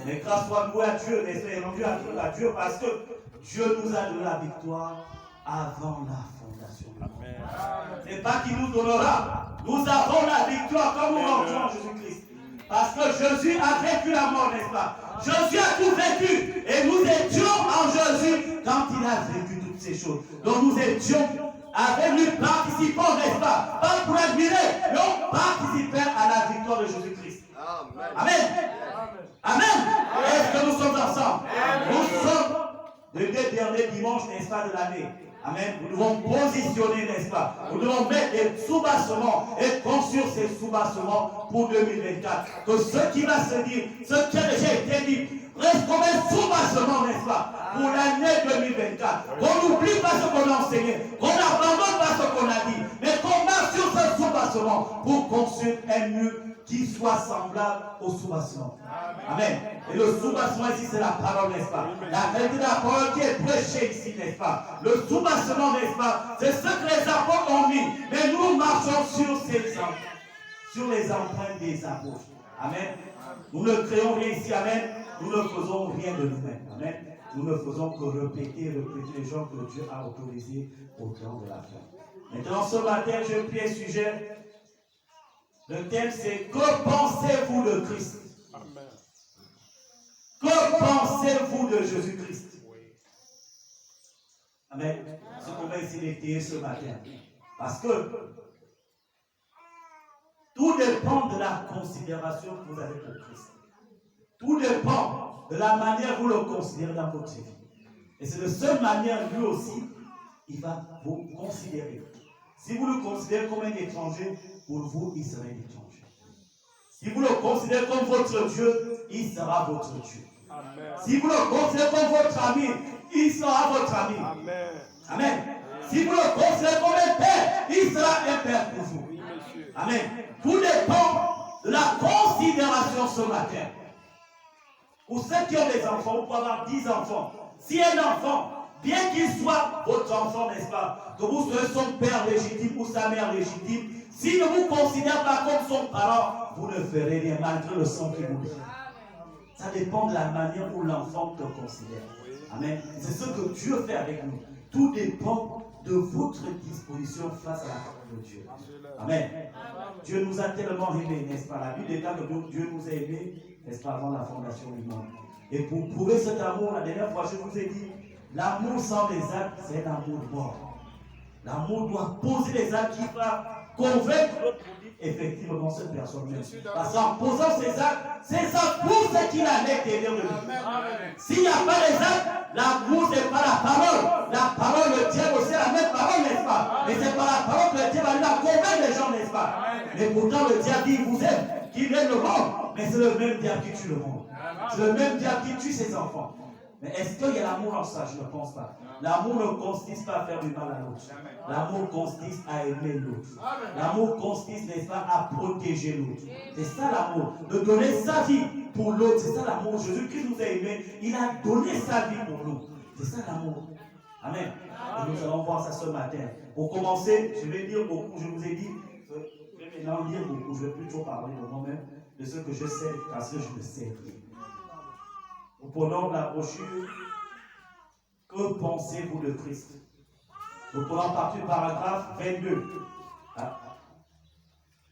Mais grâce soit loué à Dieu, et c'est rendu à Dieu parce que Dieu nous a donné la victoire avant la fondation du monde. Ce n'est pas qu'il nous donnera. Nous avons la victoire comme nous rentrons en Jésus-Christ. Parce que Jésus a vaincu la mort, n'est-ce pas? Jésus a tout vaincu. Et nous étions en Jésus quand il a vaincu toutes ces choses. Donc nous étions avec lui participants, n'est-ce pas? Pas pour admirer, mais on participait à la victoire de Jésus-Christ. Amen. Amen. Est-ce que nous sommes ensemble? Nous sommes le dernier dimanche, n'est-ce pas, de l'année. Amen. Nous devons positionner, n'est-ce pas? Nous devons mettre des sous-bassements et construire ces sous-bassements pour 2024. Que ce qui va se dire, ce qui a déjà été dit, reste comme un sous-bassement, n'est-ce pas? Pour l'année 2024. Qu'on n'oublie pas ce qu'on a enseigné, qu'on n'abandonne pas ce qu'on a dit, mais qu'on marche sur ce sous-bassement fondations pour construire un mur qui soit semblable au soubassement. Amen. Et le soubassement ici, c'est la parole, n'est-ce pas? La qualité de la parole qui est prêchée ici, n'est-ce pas? Le soubassement, n'est-ce pas? C'est ce que les apôtres ont mis. Mais nous marchons sur les empreintes des apôtres. Amen. Nous ne créons rien ici, amen. Nous ne faisons rien de nous-mêmes. Amen. Nous ne faisons que répéter les gens que Dieu a autorisés au temps de la fin. Maintenant, ce matin, je prie un sujet. Le thème, c'est que pensez-vous de Christ? Amen. Que pensez-vous de Jésus-Christ? Amen. C'est ce qu'on va essayer d'étayer ce matin. Parce que tout dépend de la considération que vous avez pour Christ. Tout dépend de la manière que vous le considérez dans votre vie. Et c'est de cette manière, lui aussi, il va vous considérer. Si vous le considérez comme un étranger, pour vous, il sera un étranger. Si vous le considérez comme votre Dieu, il sera votre Dieu. Amen. Si vous le considérez comme votre ami, il sera votre ami. Amen. Amen. Si vous le considérez comme un père, il sera un père pour vous. Oui, amen. Tout dépend de la considération ce matin. Pour ceux qui ont des enfants, vous pouvez avoir 10 enfants. Si un enfant, bien qu'il soit votre enfant, n'est-ce pas, que vous soyez son père légitime ou sa mère légitime, s'il ne vous considère pas comme son parent, vous ne ferez rien malgré le sang qu'il vous donne. Ça dépend de la manière où l'enfant te considère. Amen. C'est ce que Dieu fait avec nous. Tout dépend de votre disposition face à la parole de Dieu. Amen. Dieu nous a tellement aimés, n'est-ce pas? La Bible déclare que Dieu nous a aimés, n'est-ce pas, avant la fondation du monde. Et pour prouver cet amour, la dernière fois, je vous ai dit, l'amour sans les actes, c'est un amour mort. L'amour doit poser les actes qui va convaincre l'autre pour dire effectivement cette personne-même. Parce qu'en posant ses actes pour ce qu'il a à l'intérieur de lui. S'il n'y a pas les actes, l'amour n'est pas la parole. La parole, le diable aussi, la même parole, n'est-ce pas? Mais c'est par la parole que le diable arrive à convaincre les gens, n'est-ce pas? Mais pourtant, le diable dit, il vous aime, qu'il aime le monde. Mais c'est le même diable qui tue le monde. C'est le même diable qui tue ses enfants. Mais est-ce qu'il y a l'amour en ça? Je ne pense pas. L'amour ne consiste pas à faire du mal à l'autre. L'amour consiste à aimer l'autre. L'amour consiste, n'est-ce pas, à protéger l'autre. C'est ça l'amour. De donner sa vie pour l'autre. C'est ça l'amour. Jésus-Christ nous a aimés. Il a donné sa vie pour nous. C'est ça l'amour. Amen. Et nous allons voir ça ce matin. Pour commencer, je vais dire beaucoup. Je vous ai dit, je vais maintenant lire beaucoup. Je vais plutôt parler de moi-même, de ce que je sais, parce que je ne sais rien. Nous prenons la brochure. Que pensez-vous de Christ? Nous prenons partir du paragraphe 22.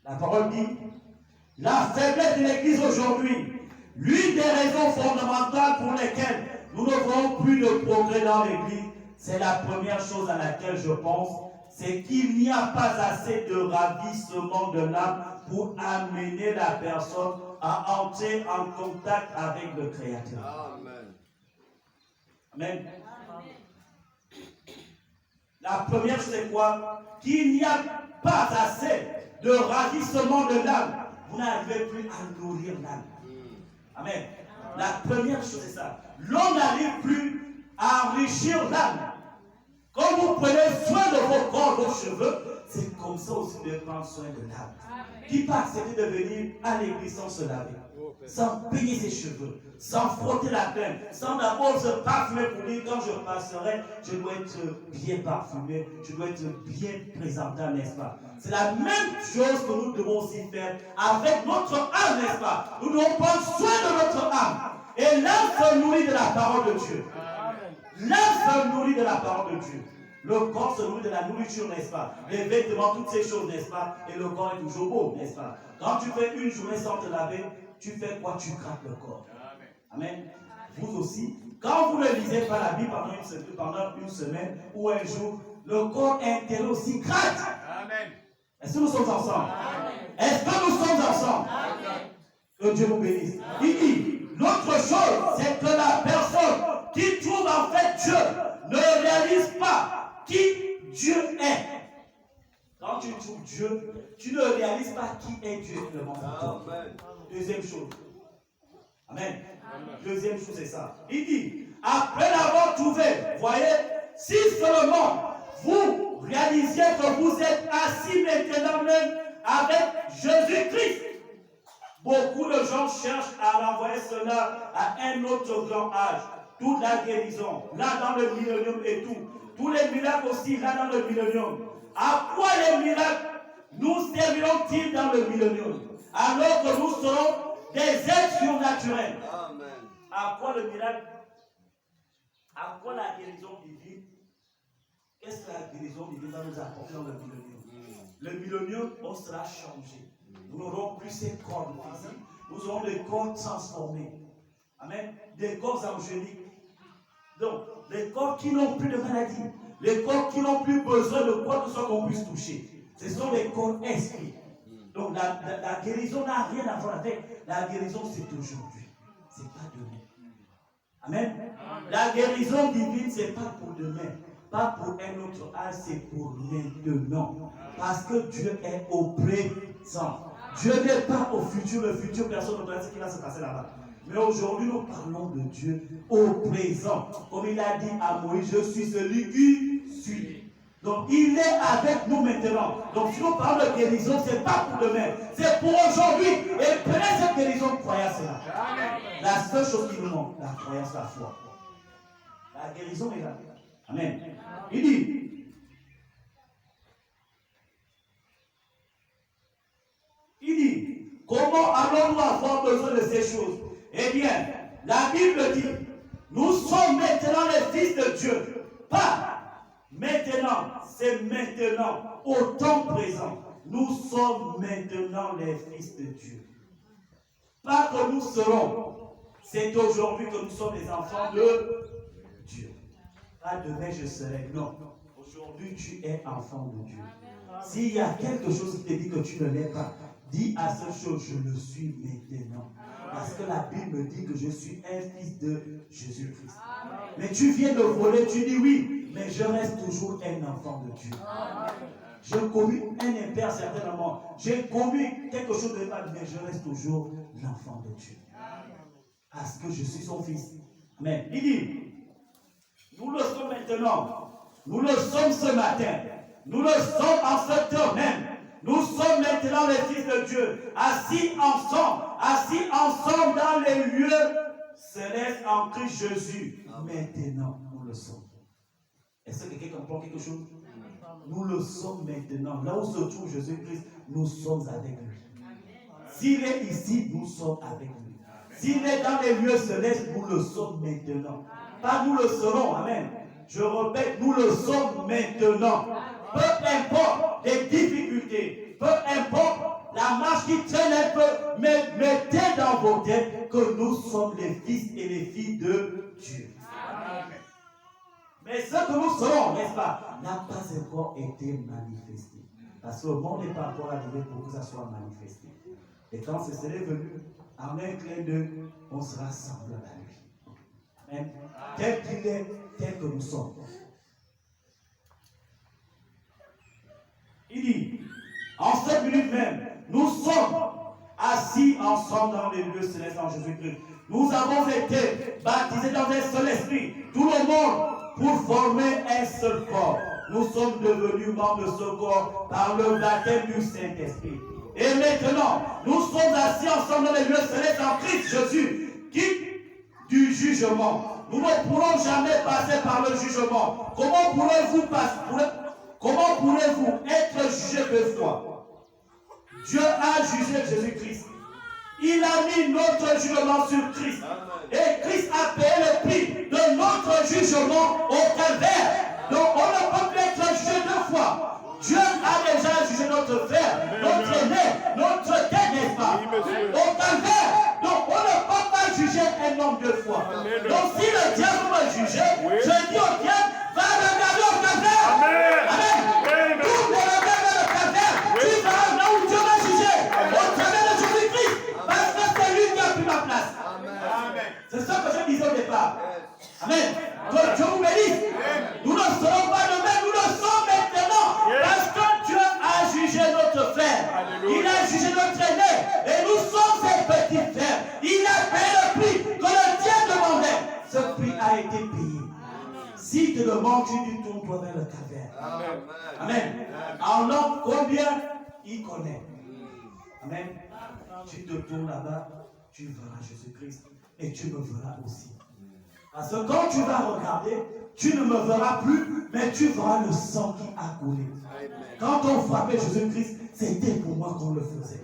La parole dit, la faiblesse de l'Église aujourd'hui, l'une des raisons fondamentales pour lesquelles nous ne voyons plus de progrès dans l'Église, c'est la première chose à laquelle je pense, c'est qu'il n'y a pas assez de ravissement de l'âme pour amener la personne à entrer en contact avec le Créateur. Amen. Amen. La première chose, c'est quoi? Qu'il n'y a pas assez de ravissement de l'âme. Vous n'arrivez plus à nourrir l'âme. Amen. La première chose, c'est ça. L'on n'arrive plus à enrichir l'âme. Quand vous prenez soin de vos corps, vos cheveux, c'est comme ça aussi de prendre soin de l'âme. Qui peut accepter de venir à l'église sans se laver, sans peigner ses cheveux, sans frotter la crème, sans d'abord se parfumer pour dire quand je passerai, je dois être bien parfumé, je dois être bien présentable, n'est-ce pas? C'est la même chose que nous devons aussi faire avec notre âme, n'est-ce pas? Nous devons prendre soin de notre âme. Et l'âme se nourrit de la parole de Dieu. L'âme se nourrit de la parole de Dieu. Le corps se nourrit de la nourriture, n'est-ce pas? Les vêtements, toutes ces choses, n'est-ce pas? Et le corps est toujours beau, n'est-ce pas? Quand tu fais une journée sans te laver, tu fais quoi? Tu grattes le corps. Amen. Vous aussi, quand vous ne lisez pas la Bible pendant une semaine ou un jour, le corps intérieur aussi gratte. Amen. Est-ce que nous sommes ensemble? Est-ce que nous sommes ensemble? Amen. Que Dieu vous bénisse. Il dit, l'autre chose, c'est que la personne qui trouve en fait Dieu ne réalise pas qui Dieu est. Quand tu trouves Dieu, tu ne réalises pas qui est Dieu vraiment pour toi. Deuxième chose. Amen. Deuxième chose, c'est ça. Il dit, après l'avoir trouvé, voyez, si seulement vous réalisiez que vous êtes assis maintenant même avec Jésus-Christ. Beaucoup de gens cherchent à renvoyer cela à un autre grand âge. Toute la guérison, là dans le millénium et tout. Tous les miracles aussi, là dans le millénium. À quoi les miracles nous serviront-ils dans le millénium? Alors que nous serons des êtres surnaturels. Amen. À quoi le miracle? À quoi la guérison divine? Qu'est-ce que la guérison divine va nous apporter dans le millénium? Le millénium, on sera changé. Nous n'aurons plus ces corps physiques. Nous aurons des corps transformés. Amen. Des corps angéliques. Donc, les corps qui n'ont plus de maladie. Les corps qui n'ont plus besoin de quoi que ce soit qu'on puisse toucher. Ce sont les corps esprits. Donc, la guérison n'a rien à voir avec. La guérison, c'est aujourd'hui. Ce n'est pas demain. Amen. La guérison divine, ce n'est pas pour demain. Pas pour un autre âge, c'est pour maintenant. Parce que Dieu est au présent. Dieu n'est pas au futur. Le futur, personne ne doit dire ce qui va se passer là-bas. Mais aujourd'hui, nous parlons de Dieu au présent. Comme il a dit à Moïse, je suis celui qui suis. Donc, il est avec nous maintenant. Donc, si nous parlons de guérison, ce n'est pas pour demain. C'est pour aujourd'hui. Et prenez cette guérison, croyez à cela. La seule chose qui nous manque, la croyance, la foi. La guérison est là. Amen. Il dit, comment allons-nous avoir besoin de ces choses? Eh bien, la Bible dit, nous sommes maintenant les fils de Dieu. Pas maintenant, c'est maintenant, au temps présent. Nous sommes maintenant les fils de Dieu. Pas que nous serons. C'est aujourd'hui que nous sommes les enfants de Dieu. Pas demain je serai. Non. Aujourd'hui tu es enfant de Dieu. S'il y a quelque chose qui te dit que tu ne l'es pas, dis à cette chose, je le suis maintenant. Parce que la Bible me dit que je suis un fils de Jésus-Christ. Mais tu viens de voler, tu dis oui, mais je reste toujours un enfant de Dieu. J'ai commis un impère certainement. J'ai commis quelque chose de mal, mais je reste toujours l'enfant de Dieu. Parce que je suis son fils. Mais il dit, nous le sommes maintenant. Nous le sommes ce matin. Nous le sommes en ce temps même. Nous sommes maintenant les fils de Dieu, assis ensemble dans les lieux célestes en Christ Jésus. Maintenant, nous le sommes. Est-ce que quelqu'un comprend quelque chose? Nous le sommes maintenant. Là où se trouve Jésus-Christ, nous sommes avec lui. S'il est ici, nous sommes avec lui. S'il est dans les lieux célestes, nous le sommes maintenant. Pas nous le serons, amen. Je répète, nous le sommes maintenant. Peu importe les difficultés, peu importe la marche qui traîne un peu, mais mettez dans vos têtes que nous sommes les fils et les filles de Dieu. Amen. Mais ce que nous serons, n'est-ce pas, n'a pas encore été manifesté. Parce que le monde n'est pas encore arrivé pour que ça soit manifesté. Et quand ce serait venu, en un clin d'œil, on sera semblable à lui. Amen. Tel qu'il est, tel que nous sommes. Il dit, en cette minute même, nous sommes assis ensemble dans les lieux célestes en Jésus-Christ. Nous avons été baptisés dans un seul esprit, tout le monde, pour former un seul corps. Nous sommes devenus membres de ce corps par le baptême du Saint-Esprit. Et maintenant, nous sommes assis ensemble dans les lieux célestes en Christ Jésus, quitte du jugement. Nous ne pourrons jamais passer par le jugement. Comment pourrez-vous être jugé deux fois? Dieu a jugé Jésus-Christ. Il a mis notre jugement sur Christ. Et Christ a payé le prix de notre jugement au calvaire. Donc on ne peut plus être jugé deux fois. Dieu a déjà jugé notre frère, notre aîné, notre tête, n'est-ce pas? Au calvaire. Donc on ne peut pas juger un homme deux fois. Donc si le diable va juger, je dis au diable, va regarder au calvaire. Amen. Tout le regarde vers le calvaire. Tu vas là où Dieu va juger. Au travers de Jésus-Christ. Parce que c'est lui qui a pris ma place. C'est ça que je disais au départ. Amen. Que Dieu vous bénisse. Nous ne serons pas demain, nous le sommes maintenant. Parce que Dieu a jugé notre frère. Il a jugé notre aîné. Et nous sommes ses petits frères. Il a payé le prix que le diable demandait. Ce prix a été payé. Si tu demandes, tu dis tourne-toi vers le calvaire. Amen. En homme, combien il connaît? Amen. Tu te tournes là-bas, tu verras Jésus-Christ et tu me verras aussi. Parce que quand tu vas regarder, tu ne me verras plus, mais tu verras le sang qui a coulé. Quand on frappait Jésus-Christ, c'était pour moi qu'on le faisait.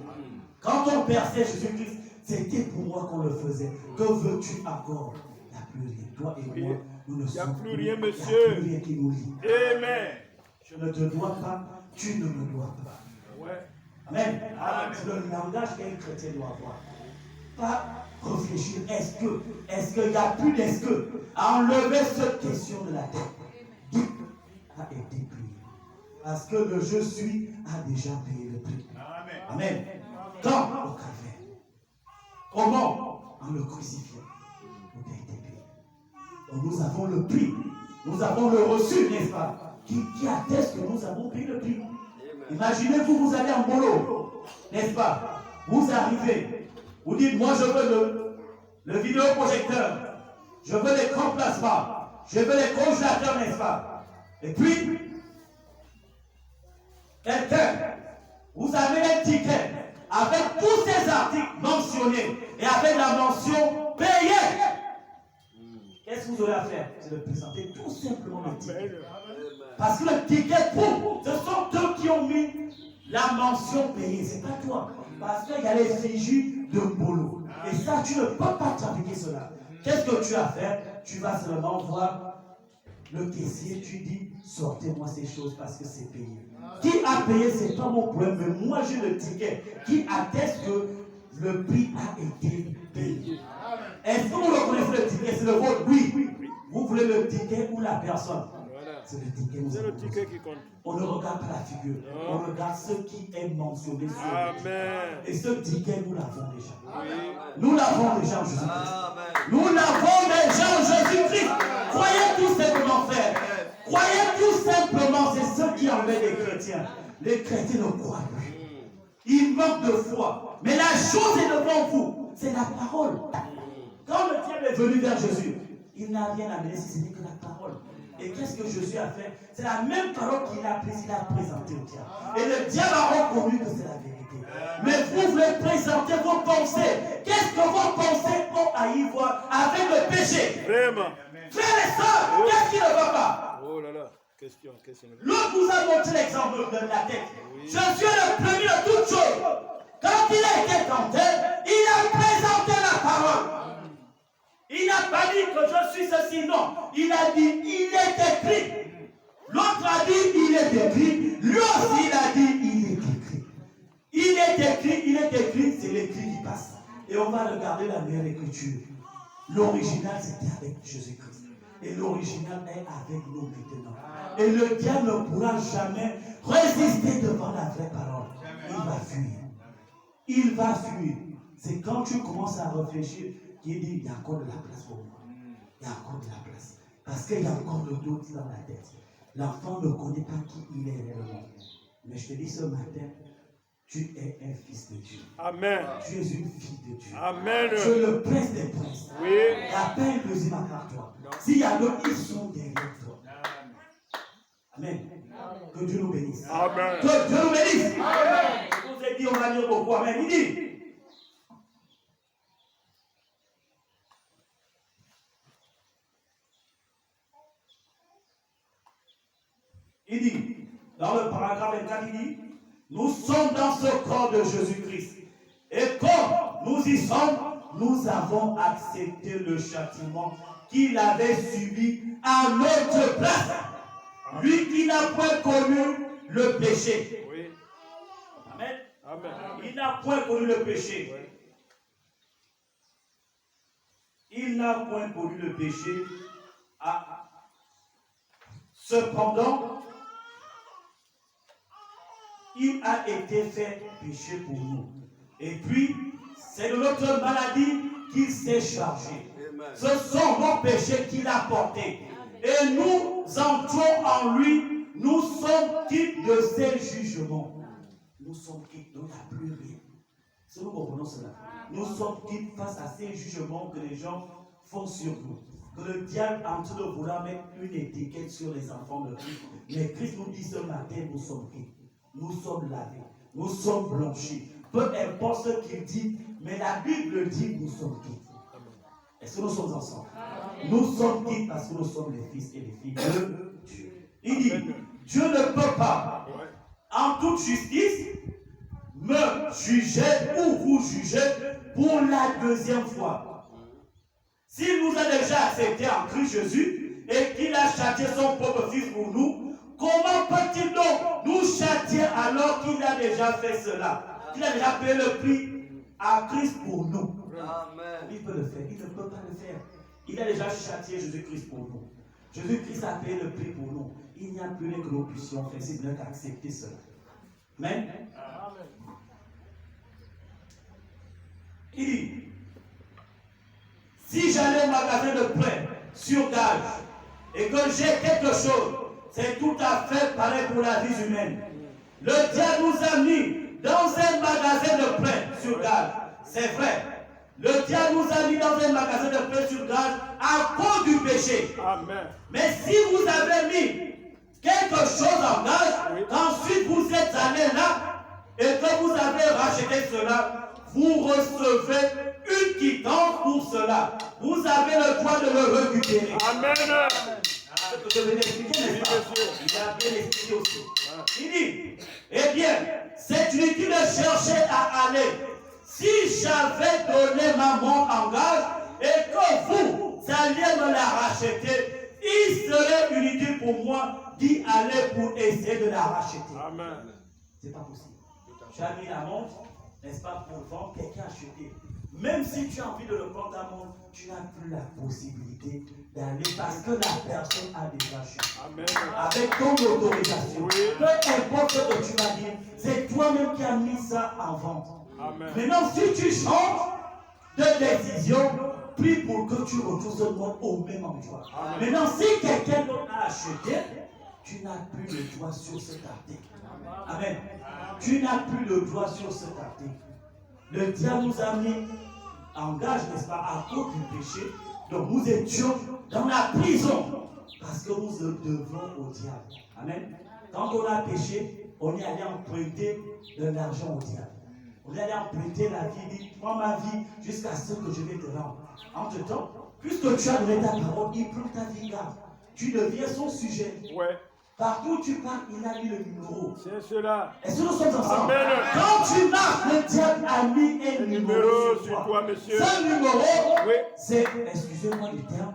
Quand on perçait Jésus-Christ, c'était pour moi qu'on le faisait. Que veux-tu encore? Il n'y a plus rien. Toi et moi, nous ne sommes plus rien, monsieur. Il n'y a plus rien qui nous lie. Amen. Je ne te dois pas, tu ne me dois pas. Ouais. Amen. C'est le langage qu'un chrétien doit avoir. Pas réfléchir. Est-ce qu'il n'y a plus d'est-ce que? Enlever cette question de la tête. Tout a été payé. Parce que le je suis a déjà payé le prix. Amen. Quand? Au calvaire. Comment? En le crucifiant. Tout a été payé. Donc nous avons le prix. Nous avons le reçu, n'est-ce pas? Qui atteste que nous avons payé le prix. Imaginez-vous, vous allez en boulot, n'est-ce pas? Vous arrivez, vous dites, moi je veux le vidéoprojecteur, je veux l'écran plasma, je veux les congélateurs, n'est-ce pas? Et puis, quelqu'un vous amène un ticket avec tous ces articles mentionnés et avec la mention payée. Qu'est-ce que vous aurez à faire? C'est de présenter tout simplement le ticket. Parce que le ticket pour, ce sont eux qui ont mis la mention payée, c'est pas toi. Parce qu'il y a les fiches de boulot. Et ça, tu ne peux pas t'appliquer cela. Qu'est-ce que tu as fait? Tu vas seulement voir le caissier, tu dis, sortez-moi ces choses parce que c'est payé. Qui a payé, c'est pas mon problème, mais moi j'ai le ticket qui atteste que le prix a été payé. Est-ce que vous reconnaissez le ticket? C'est le vôtre? Oui. Vous voulez le ticket ou la personne? C'est le ticket. C'est le ticket qui compte. On ne regarde pas la figure. On regarde ce qui est mentionné sur le ticket. Amen. Et ce ticket, nous l'avons déjà. Oui. Nous l'avons déjà en Jésus-Christ. Nous l'avons déjà en Jésus-Christ. Croyez tout simplement, frère. Croyez tout simplement. C'est ce qui emmène les chrétiens. Les chrétiens ne croient plus. Ils manquent de foi. Mais la chose est devant vous. C'est la parole. Quand le diable est venu vers Jésus, il n'a rien amené si ce n'est que la parole. Et qu'est-ce que Jésus a fait? C'est la même parole qu'il a prise, il a présenté au diable. Et le diable a reconnu que c'est la vérité. Mais vous voulez présenter vos pensées. Qu'est-ce que vos pensées ont à y voir avec le péché? Vraiment. Frères et sœurs, qu'est-ce qui ne va pas? Oh là là. Question. L'autre vous a montré l'exemple de la tête. Jésus est le premier de toutes choses. Quand il a été tenté, il a présenté la parole. Il n'a pas dit que je suis ceci, non. Il a dit, il est écrit. L'autre a dit, il est écrit. Lui aussi, il a dit, il est écrit. Il est écrit, c'est l'écrit qui passe. Et on va regarder la meilleure écriture. L'original, c'était avec Jésus-Christ. Et l'original est avec nous maintenant. Et le diable ne pourra jamais résister devant la vraie parole. Il va fuir. Il va fuir. C'est quand tu commences à réfléchir qu'il dit, il y a encore de la place pour moi. Il y a encore de la place. Parce qu'il y a encore le doute dans la tête. L'enfant ne connaît pas qui il est réellement. Mais je te dis ce matin, tu es un fils de Dieu. Amen. Tu es une fille de Dieu. Amen. Tu es le prince des princes. Oui. Il n'y a pas un deuxième à part toi. S'il y a d'autres, ils sont derrière toi. Amen. Que Dieu nous bénisse. Amen. Que Dieu nous bénisse. Amen. Je vous ai dit, on va dire beaucoup. Amen. Il dit. Il dit, dans le paragraphe 24, il dit, nous sommes dans ce corps de Jésus-Christ. Et comme nous y sommes, nous avons accepté le châtiment qu'il avait subi à notre place. Lui qui n'a point connu le péché. Oui. Amen. Amen. Il n'a point connu le péché. Oui. Il n'a point connu le péché. Cependant, il a été fait péché pour nous. Et puis, c'est de notre maladie qu'il s'est chargé. Ce sont nos péchés qu'il a portés. Et nous entrons en lui. Nous sommes quittes de ces jugements. Nous sommes quittes, donc il n'y a plus rien. Si nous comprenons cela, nous sommes quittes face à ces jugements que les gens font sur nous. Que le diable est en train de vouloir mettre une étiquette sur les enfants de Christ. Mais Christ nous dit ce matin, nous sommes quittes. Nous sommes lavés, nous sommes blanchis. peu importe ce qu'il dit, mais la Bible dit nous sommes quittes. Est-ce que nous sommes ensemble? Nous sommes quittes parce que nous sommes les fils et les filles de Dieu. Il dit, Dieu ne peut pas, en toute justice, me juger ou vous juger pour la deuxième fois. S'il nous a déjà accepté en Christ Jésus et qu'il a châtié son propre fils pour nous, comment peut-il donc nous châtier alors qu'il a déjà fait cela? Qu'il a déjà payé le prix à Christ pour nous. Amen. Il peut le faire, il ne peut pas le faire. Il a déjà châtié Jésus-Christ pour nous. Jésus-Christ a payé le prix pour nous. Il n'y a plus que nous puissions faire, c'est bien qu'accepter cela. Amen. Il dit, si j'allais au magasin de prêt sur gage et que j'ai quelque chose, c'est tout à fait pareil pour la vie humaine. Le diable nous a mis dans un magasin de prêt sur gage. C'est vrai. Le diable nous a mis dans un magasin de prêt sur gage à cause du péché. Amen. Mais si vous avez mis quelque chose en gage, ensuite vous êtes allé là et que vous avez racheté cela, vous recevez une quittance pour cela. Vous avez le droit de le récupérer. Amen. Je vais l'expliquer, n'est-ce pas? Il a bien expliqué aussi. Il dit, eh bien, c'est inutile de chercher à aller. Si j'avais donné ma montre en gage et que vous alliez me la racheter, il serait inutile pour moi d'y aller pour essayer de la racheter. Amen. C'est pas possible. Tu as mis la montre, n'est-ce pas, pour vendre, quelqu'un a acheté. Même si tu as envie de le prendre ta montre, tu n'as plus la possibilité d'aller parce que la personne a déjà acheté. Amen. Avec ton autorisation. Oui. Peu importe ce que tu vas dire, c'est toi-même qui as mis ça en vente. Amen. Maintenant, si tu changes de décision, prie pour que tu retrouves seulement au même endroit. Amen. Maintenant, si quelqu'un d'autre a acheté, tu n'as plus le droit sur cet article. Amen. Tu n'as plus le droit sur cet article. Le diable nous a mis en gage, n'est-ce pas, à cause du péché. Donc nous étions dans la prison parce que nous devons au diable. Amen. Quand on a péché, on est allé emprunter de l'argent au diable. On est allé emprunter la vie, dit, prends ma vie jusqu'à ce que je vais te rendre. Entre-temps, puisque tu as donné ta parole, il prend ta vie là. Tu deviens son sujet. Ouais. Partout où tu parles, il a mis le numéro. C'est cela. Est-ce que nous sommes ensemble? Amen. Quand tu marches, le diable a mis un numéro sur toi, monsieur. Ce numéro, oui, c'est, excusez-moi du terme,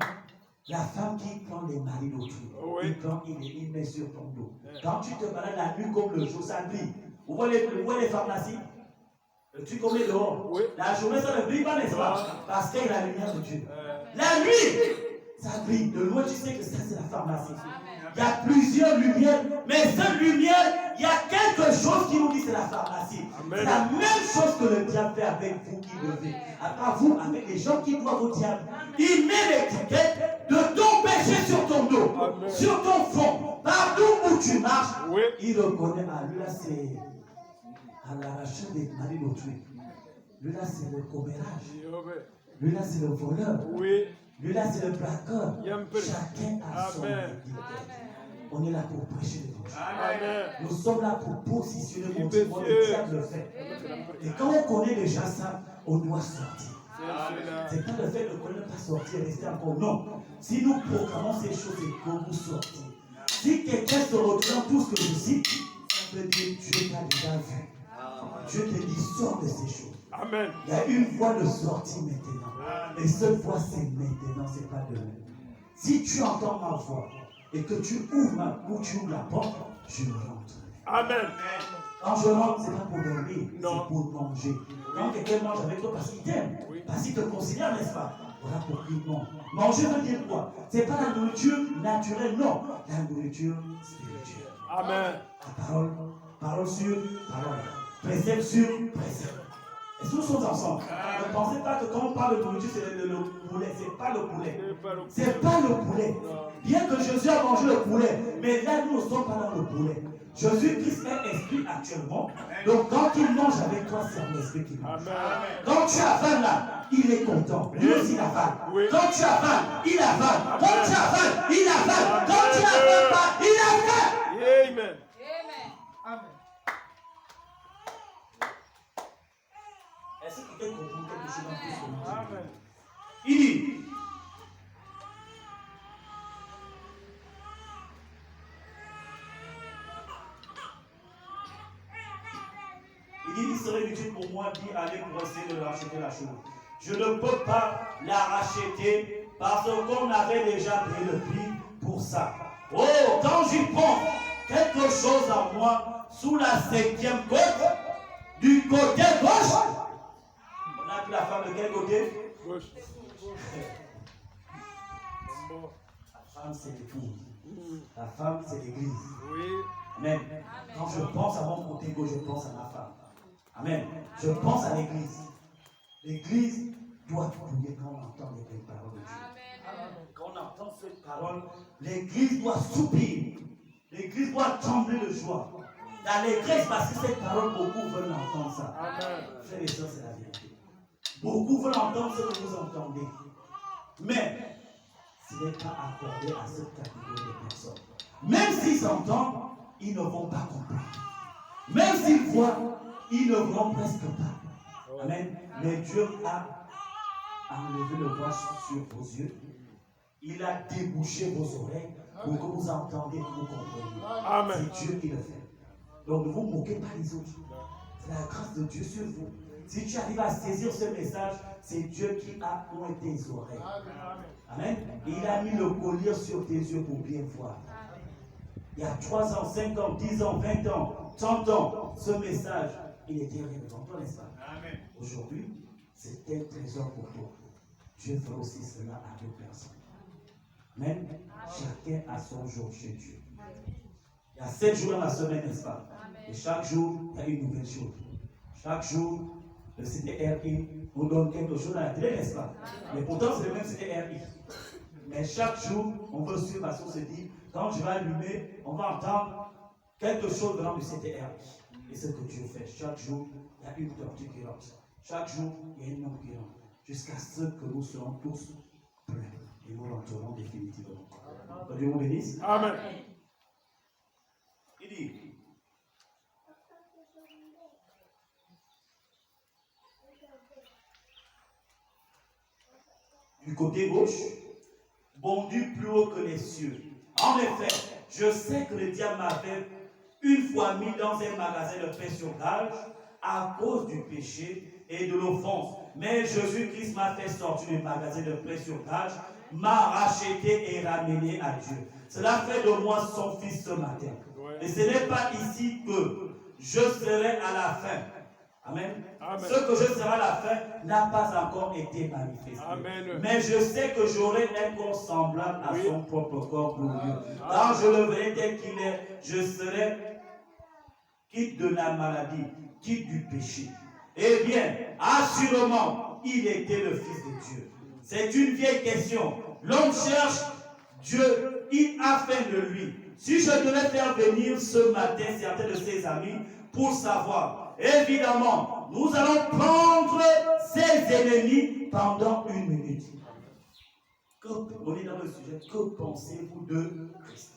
la femme qui prend les maris d'autrui. Oui. Il met sur ton dos. Oui. Quand tu te balades la nuit comme le jour, ça brille. Vous voyez les pharmacies? Tu connais dehors. Oui. La journée, ça ne brille pas, n'est-ce pas? Parce qu'il y a la lumière de Dieu. La nuit, ça brille. De loin, tu sais que ça, c'est la pharmacie. Il y a plusieurs lumières, mais cette lumière, il y a quelque chose qui nous dit c'est la pharmacie. C'est la même chose que le diable fait avec vous qui devez. Pas vous, avec les gens qui doivent au diable. Il met l'étiquette de ton péché sur ton dos, amen, sur ton front. Partout où tu marches, oui, il reconnaît. Ah, lui là, c'est à l'arracheur des maris d'autrui. Lui là, c'est le commérage. Lui là, c'est le voleur. Oui. Lui là, c'est le braqueur. Chacun a son identité. On est là pour prêcher l'évangile. Nous sommes là pour positionner mon Dieu. Le diable le fait. Et quand on connaît déjà ça, on doit sortir. C'est pas le fait de ne pas sortir, rester encore. Non. Si nous proclamons ces choses, c'est que vous sortez. Si quelqu'un se retrouve dans tout ce que je cite, ça veut dire Dieu t'a déjà vu. Dieu te dit, sors de ces choses. Amen. Il y a une voie de sortie maintenant. Et cette voie, c'est maintenant, c'est pas demain. Si tu entends ma voix et que tu ouvres la porte, je rentre. Amen. Quand je rentre, ce n'est pas pour dormir, c'est pour manger. Quand quelqu'un mange avec toi parce qu'il t'aime, parce qu'il te considère, n'est-ce pas? Voilà pour qu'il mange. Manger veut dire quoi? Ce n'est pas la nourriture naturelle, non. La nourriture spirituelle. Amen. La parole sur parole. Précepte sur précepte. Est-ce que nous sommes ensemble? Ne pensez pas que quand on parle de nourriture, c'est le poulet. Ce n'est pas le poulet. C'est pas le poulet. Bien que Jésus a mangé le poulet, mais là, nous ne sommes pas dans le poulet. Jésus-Christ est esprit actuellement. Donc, quand il mange avec toi, c'est un esprit qui mange. Quand tu avales là, il est content. Lui aussi, il avale. Quand tu avales, il avale. Quand tu avales, il avale. Quand tu avales pas, il avale. Amen. Amen. quelque chose en plus que nous. Il dit, il serait utile pour moi d'y aller pour essayer de racheter la chose. Je ne peux pas la racheter parce qu'on avait déjà payé le prix pour ça. Oh, quand j'y pense, quelque chose en moi, sous la 5e côte, du côté gauche, on a pris la femme de quel côté? Gauche. La femme, c'est l'épouse. La femme, c'est l'église. Oui. Amen. Quand je pense à mon côté gauche, je pense à ma femme. Amen. Je pense à l'église. L'église doit prier quand on entend les belles paroles de Dieu. Quand on entend cette parole, l'église doit soupir. L'église doit trembler de joie. Dans l'église, parce que cette parole, beaucoup veulent entendre ça. Frères et sœurs, c'est la vérité. Beaucoup veulent entendre ce que vous entendez. Mais ce n'est pas accordé à cette catégorie de personnes. Même s'ils entendent, ils ne vont pas comprendre. Même s'ils voient, ils ne voient presque pas. Amen. Mais Dieu a enlevé le voile sur vos yeux. Il a débouché vos oreilles pour que vous entendiez, que vous compreniez. C'est Dieu qui le fait. Donc ne vous moquez pas les autres. C'est la grâce de Dieu sur vous. Si tu arrives à saisir ce message, c'est Dieu qui a pointé tes oreilles. Amen. Et il a mis le collier sur tes yeux pour bien voir. Il y a 3 ans, 5 ans, 10 ans, 20 ans, 30 ans, ce message, il était rien devant toi, n'est-ce pas? Aujourd'hui, c'est un trésor pour toi. Dieu fera aussi cela à d'autres personnes. Même chacun a son jour chez Dieu. Il y a 7 jours dans la semaine, n'est-ce pas? Et chaque jour, il y a une nouvelle chose. Chaque jour, le CTRI nous donne quelque chose à la télé, n'est-ce pas? Mais pourtant, c'est le même CTRI. Mais chaque jour, on veut suivre parce qu'on se dit, quand je vais allumer, on va entendre quelque chose venant du CTRI. Et ce que Dieu fait, chaque jour, il y a une tortue qui rentre. Chaque jour, il y a une homme qui rentre. Jusqu'à ce que nous serons tous pleins. Et nous rentrerons définitivement. Que Dieu vous bénisse. Amen. Il dit, du côté gauche, bondu plus haut que les cieux. En effet, je sais que le diable m'avait une fois mis dans un magasin de pain sur gage à cause du péché et de l'offense. Mais Jésus-Christ m'a fait sortir du magasin de pain sur gage, m'a racheté et ramené à Dieu. Cela fait de moi son fils ce matin. Et ce n'est pas ici que je serai à la fin. Amen. Amen. Ce que je serai à la fin n'a pas encore été manifesté. Amen. Mais je sais que j'aurai un corps semblable à son propre corps glorieux. Quand je le verrai tel qu'il est, je serai quitte de la maladie, quitte du péché. Eh bien, assurément, il était le Fils de Dieu. C'est une vieille question. L'homme cherche Dieu, il a faim de lui. Si je devais faire venir ce matin certains de ses amis pour savoir, évidemment, nous allons prendre ses ennemis pendant 1 minute. On est dans le sujet, que pensez-vous de Christ?